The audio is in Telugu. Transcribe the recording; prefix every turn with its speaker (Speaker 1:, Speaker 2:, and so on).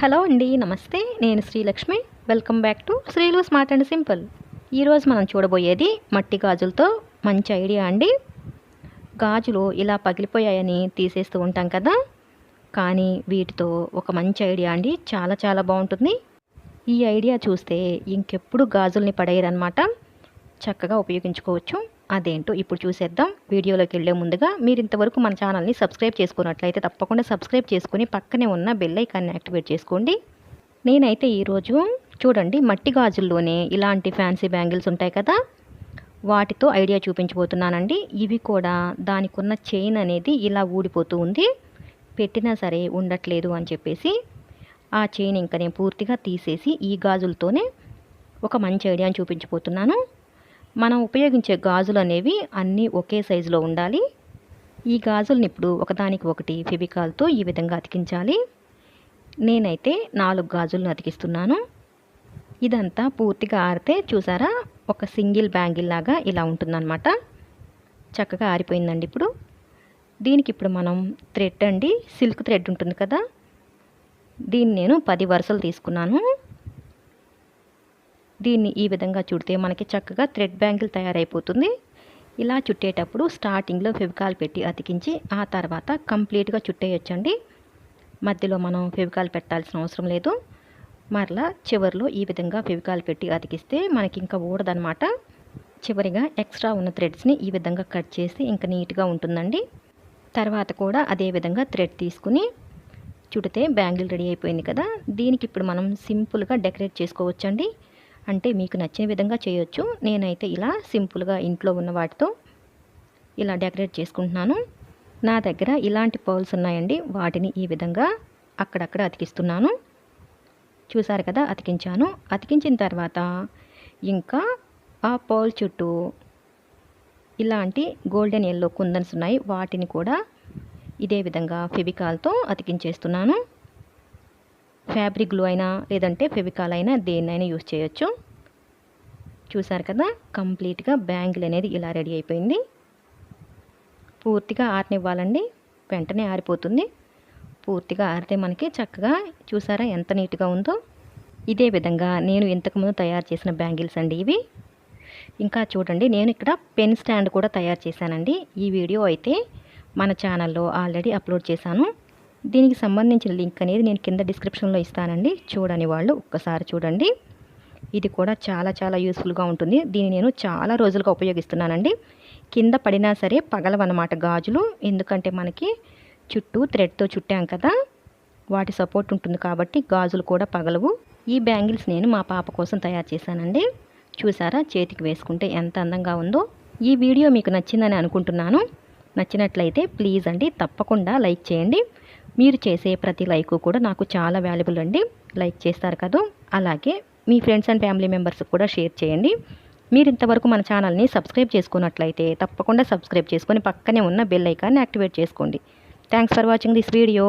Speaker 1: హలో అండి, నమస్తే. నేను Srilakshmi. Welcome back to Srilu smart and simple. ఈరోజు మనం చూడబోయేది మట్టి గాజులతో మంచి ఐడియా అండి. గాజులు ఇలా పగిలిపోయాయని తీసేస్తూ ఉంటాం కదా, కానీ వీటితో ఒక మంచి ఐడియా అండి. చాలా చాలా బాగుంటుంది. ఈ ఐడియా చూస్తే ఇంకెప్పుడు గాజుల్ని పడేయరనమాట. చక్కగా ఉపయోగించుకోవచ్చు. అదేంటో ఇప్పుడు చూసేద్దాం. వీడియోలోకి వెళ్ళే ముందుగా మీరు ఇంతవరకు మన ఛానల్ని సబ్స్క్రైబ్ చేసుకున్నట్లయితే తప్పకుండా సబ్స్క్రైబ్ చేసుకుని పక్కనే ఉన్న బెల్ ఐకాన్ని యాక్టివేట్ చేసుకోండి. నేనైతే ఈరోజు చూడండి మట్టి గాజుల్లోనే ఇలాంటి ఫ్యాన్సీ బ్యాంగిల్స్ ఉంటాయి కదా, వాటితో ఐడియా చూపించబోతున్నానండి. ఇవి కూడా దానికి ఉన్న చైన్ అనేది ఇలా ఊడిపోతూ ఉంది, పెట్టినా సరే ఉండట్లేదు అని చెప్పేసి ఆ చైన్ ఇంకా నేను పూర్తిగా తీసేసి ఈ గాజులతోనే ఒక మంచి ఐడియాని చూపించబోతున్నాను. మనం ఉపయోగించే గాజులు అనేవి అన్నీ ఒకే సైజులో ఉండాలి. ఈ గాజుల్ని ఇప్పుడు ఒకదానికి ఒకటి ఫెవికాల్తో ఈ విధంగా అతికించాలి. నేనైతే 4 గాజులను అతికిస్తున్నాను. ఇదంతా పూర్తిగా ఆరితే చూసారా, ఒక సింగిల్ బ్యాంగిల్ లాగా ఇలా ఉంటుందన్నమాట. చక్కగా ఆరిపోయిందండి. ఇప్పుడు దీనికి ఇప్పుడు మనం థ్రెడ్ అండి, సిల్క్ థ్రెడ్ ఉంటుంది కదా, దీన్ని నేను 10 వరుసలు తీసుకున్నాను. దీన్ని ఈ విధంగా చుడితే మనకి చక్కగా థ్రెడ్ బ్యాంగిల్ తయారైపోతుంది. ఇలా చుట్టేటప్పుడు స్టార్టింగ్లో ఫెవికాల్ పెట్టి అతికించి ఆ తర్వాత కంప్లీట్గా చుట్టేయొచ్చండి. మధ్యలో మనం ఫెవికాల్ పెట్టాల్సిన అవసరం లేదు. మరలా చివరిలో ఈ విధంగా ఫెవికాల్ పెట్టి అతికిస్తే మనకి ఇంకా ఊడదనమాట. చివరిగా ఎక్స్ట్రా ఉన్న థ్రెడ్స్ని ఈ విధంగా కట్ చేసి ఇంకా నీట్గా ఉంటుందండి. తర్వాత కూడా అదే విధంగా థ్రెడ్ తీసుకుని చుడితే బ్యాంగిల్ రెడీ అయిపోయింది కదా. దీనికి ఇప్పుడు మనం సింపుల్గా డెకరేట్ చేసుకోవచ్చండి. అంటే మీకు నచ్చిన విధంగా చేయొచ్చు. నేనైతే ఇలా సింపుల్గా ఇంట్లో ఉన్న వాటితో ఇలా డెకరేట్ చేసుకుంటున్నాను. నా దగ్గర ఇలాంటి పర్ల్స్ ఉన్నాయండి, వాటిని ఈ విధంగా అక్కడక్కడ అతికిస్తున్నాను. చూసారు కదా, అతికించాను. అతికించిన తర్వాత ఇంకా ఆ పర్ల్ చుట్టూ ఇలాంటి గోల్డెన్ ఎల్లో కుందన్స్ ఉన్నాయి, వాటిని కూడా ఇదే విధంగా ఫెవికాల్తో అతికించేస్తున్నాను. ఫ్యాబ్రిక్ గ్లూ అయినా లేదంటే ఫెవికాల్ అయినా దేన్నైనా యూజ్ చేయొచ్చు. చూసారు కదా, కంప్లీట్గా బ్యాంగిల్ అనేది ఇలా రెడీ అయిపోయింది. పూర్తిగా ఆరనివ్వాలండి, వెంటనే ఆరిపోతుంది. పూర్తిగా ఆరితే మనకి చక్కగా చూసారా ఎంత నీట్గా ఉందో. ఇదే విధంగా నేను ఇంతకుముందు తయారు చేసిన బ్యాంగిల్స్ అండి ఇవి. ఇంకా చూడండి, నేను ఇక్కడ పెన్ స్టాండ్ కూడా తయారు చేశానండి. ఈ వీడియో అయితే మన ఛానల్లో ఆల్రెడీ అప్లోడ్ చేశాను. దీనికి సంబంధించిన లింక్ అనేది నేను కింద డిస్క్రిప్షన్లో ఇస్తానండి. చూడని వాళ్ళు ఒక్కసారి చూడండి. ఇది కూడా చాలా చాలా యూస్ఫుల్గా ఉంటుంది. దీన్ని నేను చాలా రోజులుగా ఉపయోగిస్తున్నానండి. కింద పడినా సరే పగలవన్నమాట గాజులు, ఎందుకంటే మనకి చుట్టూ థ్రెడ్తో చుట్టాం కదా, వాటి సపోర్ట్ ఉంటుంది కాబట్టి గాజులు కూడా పగలవు. ఈ బ్యాంగిల్స్ నేను మా పాప కోసం తయారు చేశానండి. చూసారా, చేతికి వేసుకుంటే ఎంత అందంగా ఉందో. ఈ వీడియో మీకు నచ్చిందని అనుకుంటున్నాను. నచ్చినట్లయితే ప్లీజ్ అండి తప్పకుండా లైక్ చేయండి. మీరు చేసే ప్రతి లైక్ కూడా నాకు చాలా వాల్యుబుల్ అండి. లైక్ చేస్తారు కదా, అలాగే మీ ఫ్రెండ్స్ అండ్ ఫ్యామిలీ మెంబర్స్కి కూడా షేర్ చేయండి. మీరు ఇంతవరకు మన ఛానల్ని సబ్స్క్రైబ్ చేసుకున్నట్లయితే తప్పకుండా సబ్స్క్రైబ్ చేసుకొని పక్కనే ఉన్న బెల్ ఐకాన్ని యాక్టివేట్ చేసుకోండి. Thanks for watching this video.